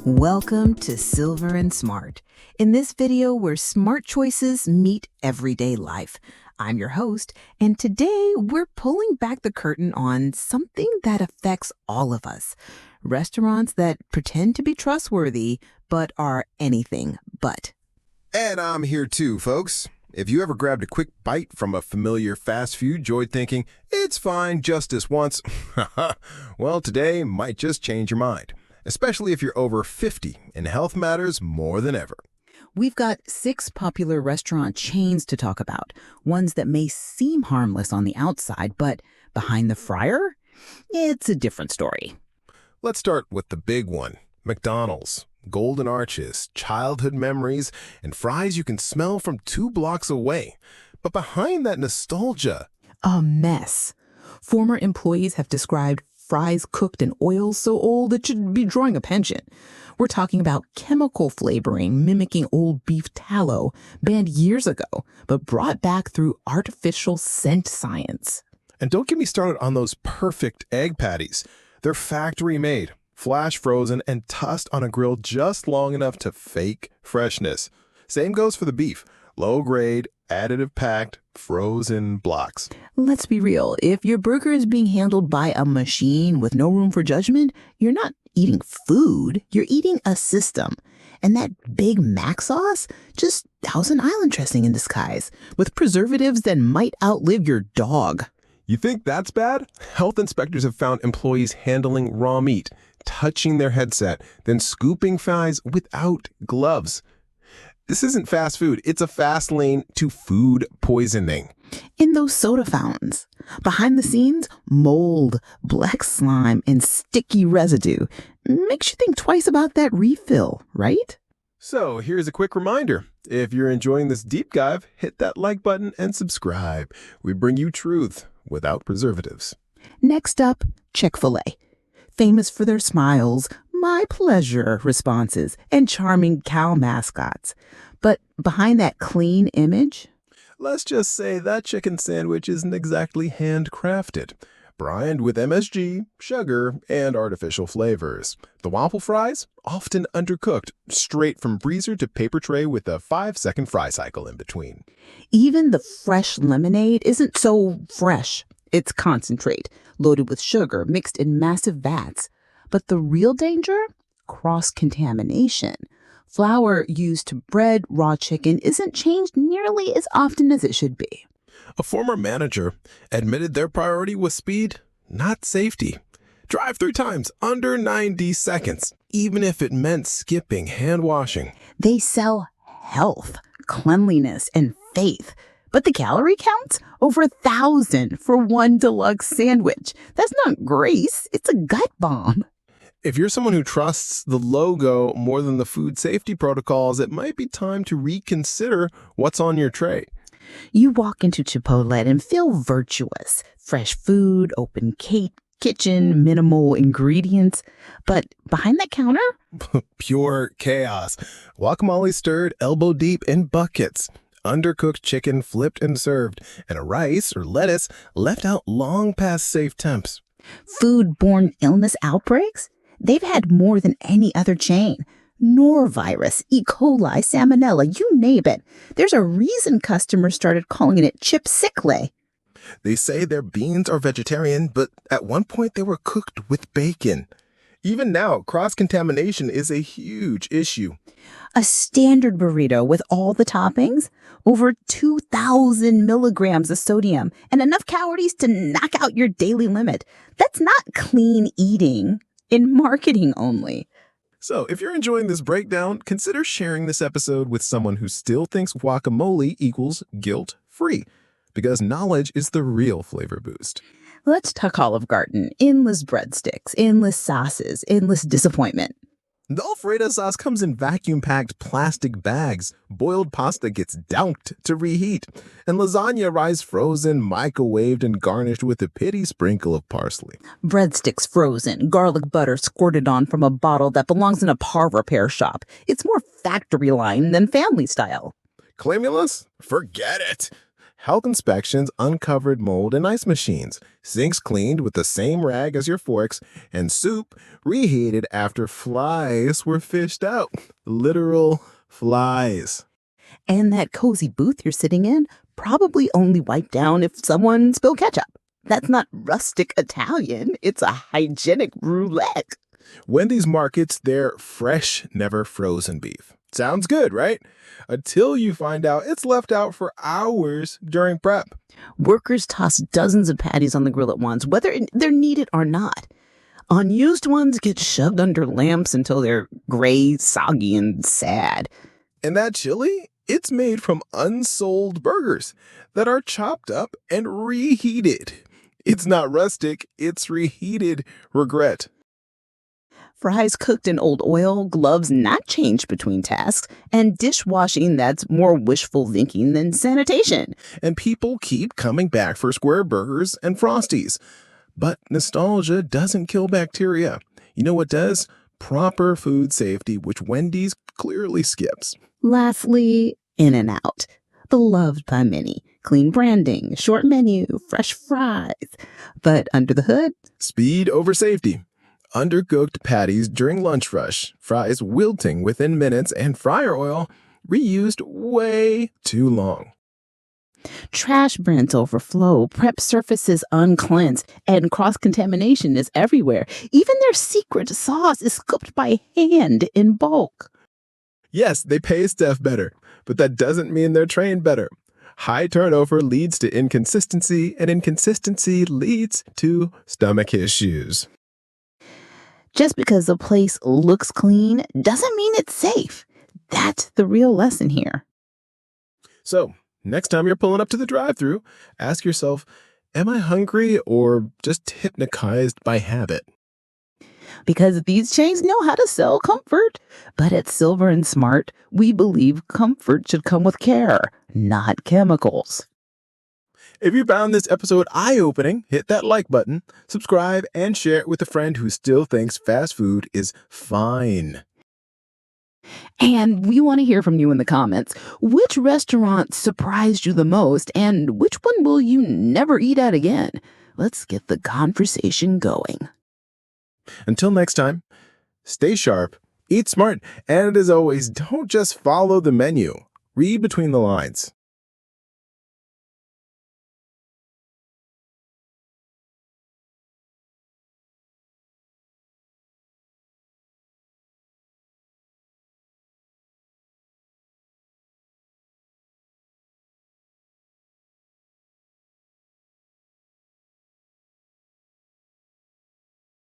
Welcome to Silver and Smart. In this video, where smart choices meet everyday life. I'm your host, and today we're pulling back the curtain on something that affects all of us. Restaurants that pretend to be trustworthy, but are anything but. And I'm here too, folks. If you ever grabbed a quick bite from a familiar fast food joint thinking, it's fine just this once, well, today might just change your mind, especially if you're over 50 and health matters more than ever. We've got 6 popular restaurant chains to talk about, ones that may seem harmless on the outside, but behind the fryer, it's a different story. Let's start with the big one, McDonald's. Golden arches, childhood memories, and fries you can smell from 2 blocks away. But behind that nostalgia, a mess. Former employees have described fries cooked in oil so old it should be drawing a pension. We're talking about chemical flavoring mimicking old beef tallow, banned years ago, but brought back through artificial scent science. And don't get me started on those perfect egg patties. They're factory made, flash frozen, and tossed on a grill just long enough to fake freshness. Same goes for the beef. Low grade, additive packed, frozen blocks. Let's be real. If your burger is being handled by a machine with no room for judgment, you're not eating food, you're eating a system. And that Big Mac sauce, just Thousand Island dressing in disguise, with preservatives that might outlive your dog. You think that's bad? Health inspectors have found employees handling raw meat, touching their headset, then scooping fries without gloves. This isn't fast food. It's a fast lane to food poisoning. In those soda fountains, behind the scenes, mold, black slime, and sticky residue makes you think twice about that refill, right? So here's a quick reminder. If you're enjoying this deep dive, hit that like button and subscribe. We bring you truth without preservatives. Next up, Chick-fil-A. Famous for their smiles, my pleasure responses, and charming cow mascots. But behind that clean image, let's just say that chicken sandwich isn't exactly handcrafted. Brined with MSG, sugar, and artificial flavors. The waffle fries, often undercooked, straight from freezer to paper tray with a 5-second fry cycle in between. Even the fresh lemonade isn't so fresh. It's concentrate, loaded with sugar, mixed in massive vats. But the real danger? Cross-contamination. Flour used to bread raw chicken isn't changed nearly as often as it should be. A former manager admitted their priority was speed, not safety. Drive-through times under 90 seconds, even if it meant skipping hand washing. They sell health, cleanliness, and faith. But the calorie counts? Over 1,000 for one deluxe sandwich. That's not grace, it's a gut bomb. If you're someone who trusts the logo more than the food safety protocols, it might be time to reconsider what's on your tray. You walk into Chipotle and feel virtuous. Fresh food, open kitchen, minimal ingredients. But behind that counter? Pure chaos. Guacamole stirred elbow deep in buckets. Undercooked chicken flipped and served, and a rice or lettuce left out long past safe temps. Food-borne illness outbreaks? They've had more than any other chain. Norovirus, E. coli, salmonella, you name it. There's a reason customers started calling it Chick-fil-A. They say their beans are vegetarian, but at one point they were cooked with bacon. Even now, cross-contamination is a huge issue. A standard burrito with all the toppings, over 2,000 milligrams of sodium, and enough calories to knock out your daily limit. That's not clean eating, in marketing only. So if you're enjoying this breakdown, consider sharing this episode with someone who still thinks guacamole equals guilt-free, because knowledge is the real flavor boost. Let's talk Olive Garden. Endless breadsticks, endless sauces, endless disappointment. The Alfredo sauce comes in vacuum-packed plastic bags. Boiled pasta gets doused to reheat. And lasagna rice frozen, microwaved, and garnished with a pitty sprinkle of parsley. Breadsticks frozen, garlic butter squirted on from a bottle that belongs in a car repair shop. It's more factory line than family style. Clamulous? Forget it. Health inspections uncovered mold in ice machines, sinks cleaned with the same rag as your forks, and soup reheated after flies were fished out. Literal flies. And that cozy booth you're sitting in probably only wiped down if someone spilled ketchup. That's not rustic Italian, it's a hygienic roulette. Wendy's markets their fresh, never frozen beef. Sounds good, right? Until you find out it's left out for hours during prep. Workers toss dozens of patties on the grill at once, whether they're needed or not. Unused ones get shoved under lamps until they're gray, soggy, and sad. And that chili, it's made from unsold burgers that are chopped up and reheated. It's not rustic, it's reheated regret. Fries cooked in old oil, gloves not changed between tasks, and dishwashing that's more wishful thinking than sanitation. And people keep coming back for square burgers and Frosties. But nostalgia doesn't kill bacteria. You know what does? Proper food safety, which Wendy's clearly skips. Lastly, In-N-Out. Beloved by many. Clean branding, short menu, fresh fries. But under the hood, speed over safety. Undercooked patties during lunch rush, fries wilting within minutes, and fryer oil reused way too long. Trash bins overflow, prep surfaces uncleansed, and cross-contamination is everywhere. Even their secret sauce is scooped by hand in bulk. Yes, they pay staff better, but that doesn't mean they're trained better. High turnover leads to inconsistency, and inconsistency leads to stomach issues. Just because a place looks clean doesn't mean it's safe. That's the real lesson here. So, next time you're pulling up to the drive-thru, ask yourself, am I hungry or just hypnotized by habit? Because these chains know how to sell comfort. But at Silver and Smart, we believe comfort should come with care, not chemicals. If you found this episode eye-opening, hit that like button, subscribe, and share it with a friend who still thinks fast food is fine. And we want to hear from you in the comments. Which restaurant surprised you the most, and which one will you never eat at again? Let's get the conversation going. Until next time, stay sharp, eat smart, and as always, don't just follow the menu. Read between the lines.